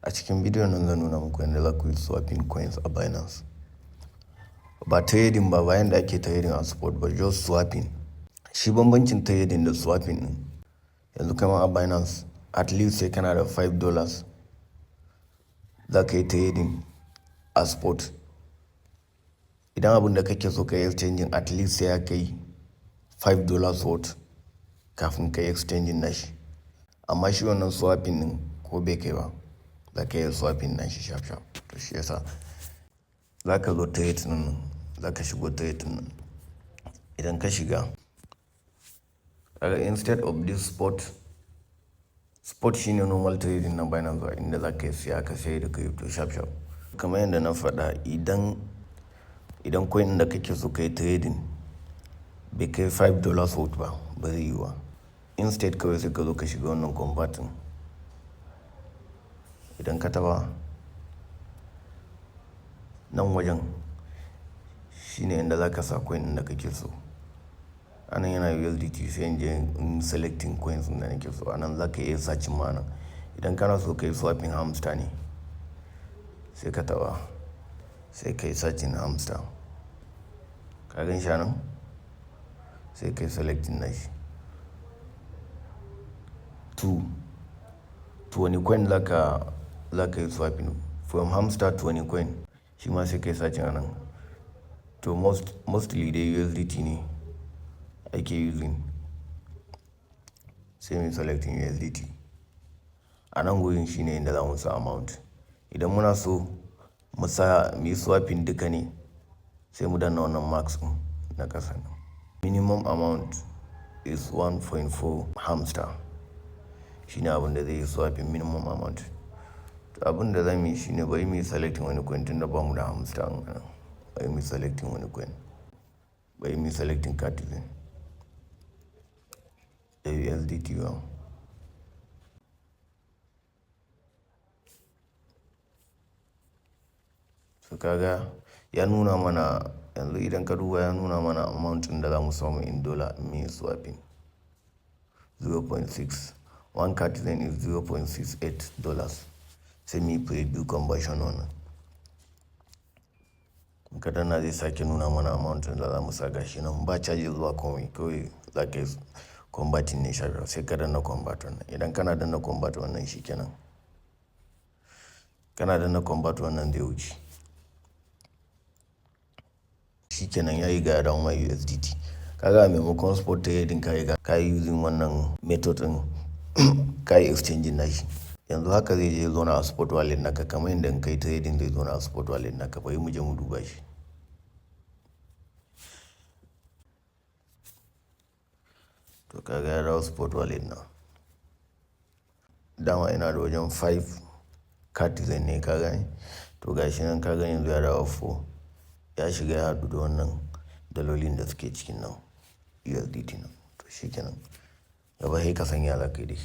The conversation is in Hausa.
A cikin bidiyon nan zan nuna muku yadda za ku yi swapping coins a Binance. Ba trading ba, bayan da ake trading a spot ba, just swapping. Shi bambancin trading da swapping ɗin. Yanzu kamar a Binance, at least sai kana da $5 za ka yi trading a spot. Idan abin da kake so ka yi exchanging, at least sai ya kai $5 worth kafin ka yi exchanging nashi. Amma shi wannan swapping ɗin ko bai kai ba, za ka yi swapping nashi sharp sharp. To shi yasa za ka zo trade nan, za ka shigo trade nan. Idan ka shiga, instead of this spot shine normal trading na Binance, inda za ka yi siya ka sayar da crypto sharp sharp. Kamar yadda na faɗa, idan coin da kake so ka yi trading bai kai $5 worth ba zai yi wa. Instead kawai sai ka zo ka shiga wannan converting. Idan ka taba nan wajen shine inda za ka sa coin da kake so. Anan yana USDT, sai in je in selecting coins da nake so. Anan za ka iya searching ma nan. Idan kana so ka yi swapping hamster ne, sai ka taba, sai ka yi searching hamster. Ka gan shi anan? Sai ka yi selecting nashi. To wani coin za ka yi swapping from hamster to wani coin, shi ma sai ka yi searching anan. To mostly dai USDT ne ake using, sai mu selecting USDT. A nan gurin shine inda za mu sa amount. Idan muna so mu yi swapping duka ne, sai mu danna wannan max ɗin na ƙasa. Minimum amount is 1.4 hamster. Shine abin da zai yi swapping minimum amount. To abin da za mu yi shine bari mu yi selecting wani coin tun da ba mu da hamster nan. Bari mu yi selecting wani coin. Bari mu yi selecting kankanin. Da USDT ba. So kaga ya nuna mana yanzu, idan ka duba ya nuna mana amount ɗin da za mu samu in dollar in yi swapping 0.6. One kankanin is $0.68. Sai mu yi preview conversion wannan. Ka danna zai sake nuna mana amount ɗin da za mu sa gashi nan. Ba charges zuwa komai, kawai za ka yi converting ne sharp. Sai ka danna convert wannan. Idan kana danna convert wannan shi kenan. Kana danna convert wannan zai wuce. Shi kenan ya yi ga dawo ma USDT. Kaga a maimakon spot trading ka yi using wannan method ɗin ka yi exchanging nashi. Yanzu haka zai je zauna a spot wallet naka, kamar yadda in kai trading zai zauna a spot wallet naka. Bari mu je mu duba shi. To kaga ya dawo spot wallet na. Dama ina da wajen 5 kankanin ne, ka gani? To gashi nan ka gani yanzu ya dawo 4. Ya shiga ya haɗu da wannan dalolin da suke cikin nan USDT nan. To shi kenan. Gaba sai ka sanya za ka yi da shi.